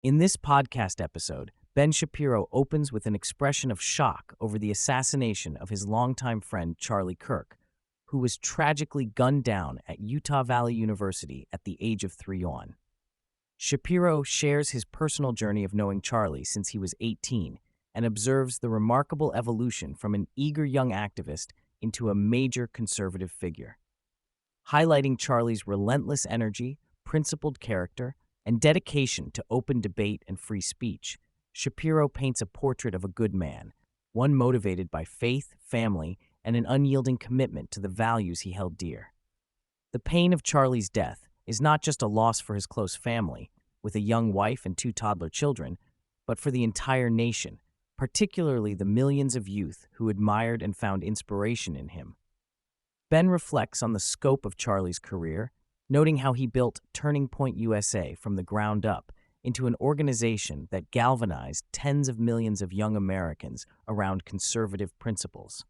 In this podcast episode, Ben Shapiro opens with an expression of shock over the assassination of his longtime friend Charlie Kirk, who was tragically gunned down at Utah Valley University at the age of 3 on. Shapiro shares his personal journey of knowing Charlie since he was 18 and observes the remarkable evolution from an eager young activist into a major conservative figure. Highlighting Charlie's relentless energy, principled character, and dedication to open debate and free speech, Shapiro paints a portrait of a good man, one motivated by faith, family, and an unyielding commitment to the values he held dear. The pain of Charlie's death is not just a loss for his close family, with a young wife and 2 toddler children, but for the entire nation, particularly the millions of youth who admired and found inspiration in him. Ben reflects on the scope of Charlie's career, noting how he built Turning Point USA from the ground up into an organization that galvanized tens of millions of young Americans around conservative principles.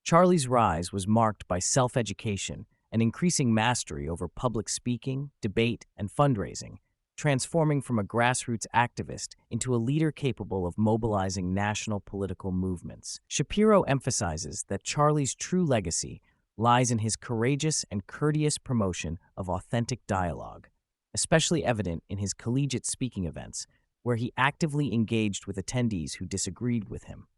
Charlie's rise was marked by self-education and increasing mastery over public speaking, debate, and fundraising, transforming from a grassroots activist into a leader capable of mobilizing national political movements. Shapiro emphasizes that Charlie's true legacy lies in his courageous and courteous promotion of authentic dialogue, especially evident in his collegiate speaking events, where he actively engaged with attendees who disagreed with him.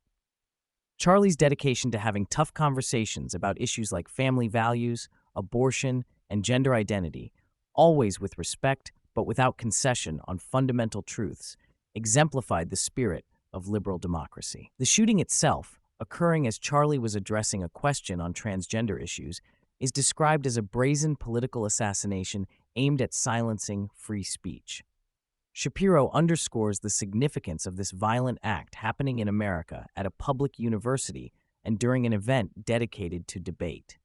Charlie's dedication to having tough conversations about issues like family values, abortion, and gender identity, always with respect but without concession on fundamental truths, exemplified the spirit of liberal democracy. The shooting itself, occurring as Charlie was addressing a question on transgender issues, is described as a brazen political assassination aimed at silencing free speech. Shapiro underscores the significance of this violent act happening in America at a public university and during an event dedicated to debate.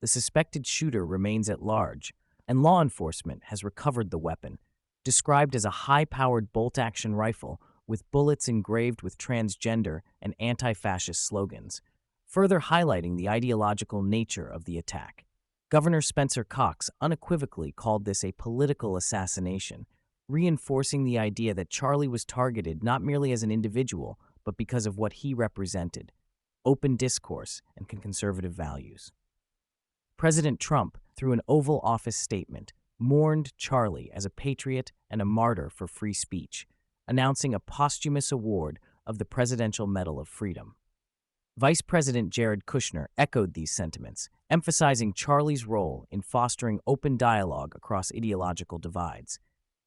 The suspected shooter remains at large, and law enforcement has recovered the weapon, described as a high-powered bolt-action rifle with bullets engraved with transgender and anti-fascist slogans, further highlighting the ideological nature of the attack. Governor Spencer Cox unequivocally called this a political assassination, reinforcing the idea that Charlie was targeted not merely as an individual, but because of what he represented: open discourse and conservative values. President Trump, through an Oval Office statement, mourned Charlie as a patriot and a martyr for free speech, announcing a posthumous award of the Presidential Medal of Freedom. Vice President Jared Kushner echoed these sentiments, emphasizing Charlie's role in fostering open dialogue across ideological divides.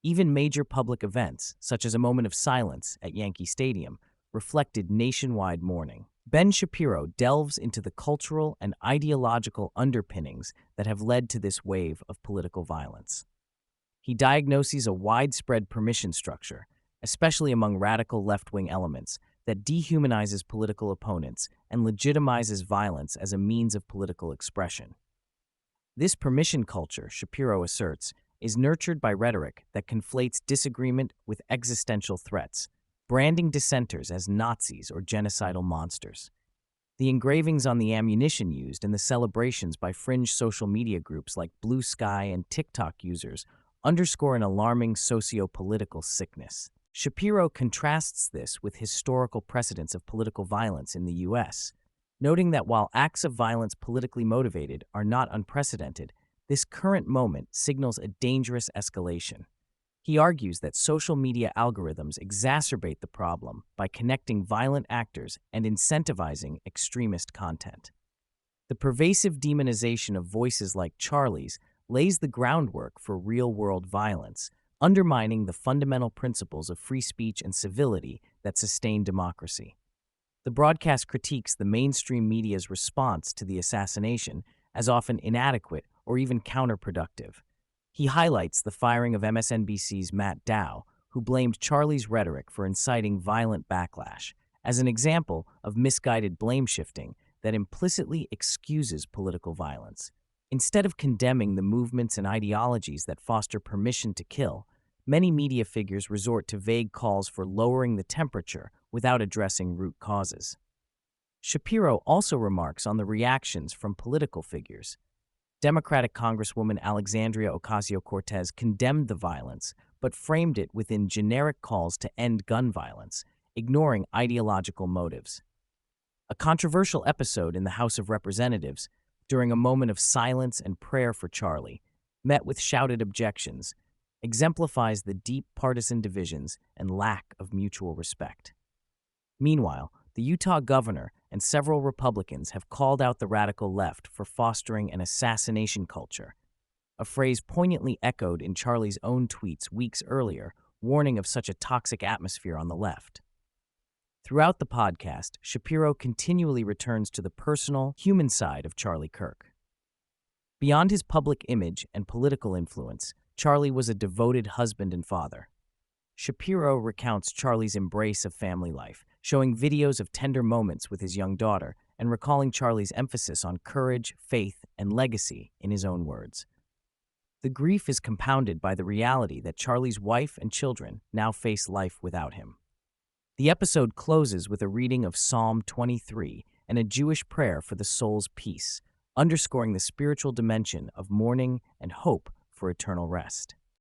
Even major public events, such as a moment of silence at Yankee Stadium, reflected nationwide mourning. Ben Shapiro delves into the cultural and ideological underpinnings that have led to this wave of political violence. He diagnoses a widespread permission structure, especially among radical left-wing elements, that dehumanizes political opponents and legitimizes violence as a means of political expression. This permission culture, Shapiro asserts, is nurtured by rhetoric that conflates disagreement with existential threats, branding dissenters as Nazis or genocidal monsters. The engravings on the ammunition used and the celebrations by fringe social media groups like Blue Sky and TikTok users underscore an alarming socio-political sickness. Shapiro contrasts this with historical precedents of political violence in the U.S., noting that while acts of violence politically motivated are not unprecedented, this current moment signals a dangerous escalation. He argues that social media algorithms exacerbate the problem by connecting violent actors and incentivizing extremist content. The pervasive demonization of voices like Charlie's lays the groundwork for real-world violence, undermining the fundamental principles of free speech and civility that sustain democracy. The broadcast critiques the mainstream media's response to the assassination as often inadequate or even counterproductive. He highlights the firing of MSNBC's Matt Dow, who blamed Charlie's rhetoric for inciting violent backlash, as an example of misguided blame-shifting that implicitly excuses political violence. Instead of condemning the movements and ideologies that foster permission to kill, many media figures resort to vague calls for lowering the temperature without addressing root causes. Shapiro also remarks on the reactions from political figures. Democratic Congresswoman Alexandria Ocasio-Cortez condemned the violence, but framed it within generic calls to end gun violence, ignoring ideological motives. A controversial episode in the House of Representatives, during a moment of silence and prayer for Charlie, met with shouted objections, exemplifies the deep partisan divisions and lack of mutual respect. Meanwhile, the Utah governor and several Republicans have called out the radical left for fostering an assassination culture, a phrase poignantly echoed in Charlie's own tweets weeks earlier, warning of such a toxic atmosphere on the left. Throughout the podcast, Shapiro continually returns to the personal, human side of Charlie Kirk. Beyond his public image and political influence, Charlie was a devoted husband and father. Shapiro recounts Charlie's embrace of family life, showing videos of tender moments with his young daughter and recalling Charlie's emphasis on courage, faith, and legacy in his own words. The grief is compounded by the reality that Charlie's wife and children now face life without him. The episode closes with a reading of Psalm 23 and a Jewish prayer for the soul's peace, underscoring the spiritual dimension of mourning and hope for eternal rest.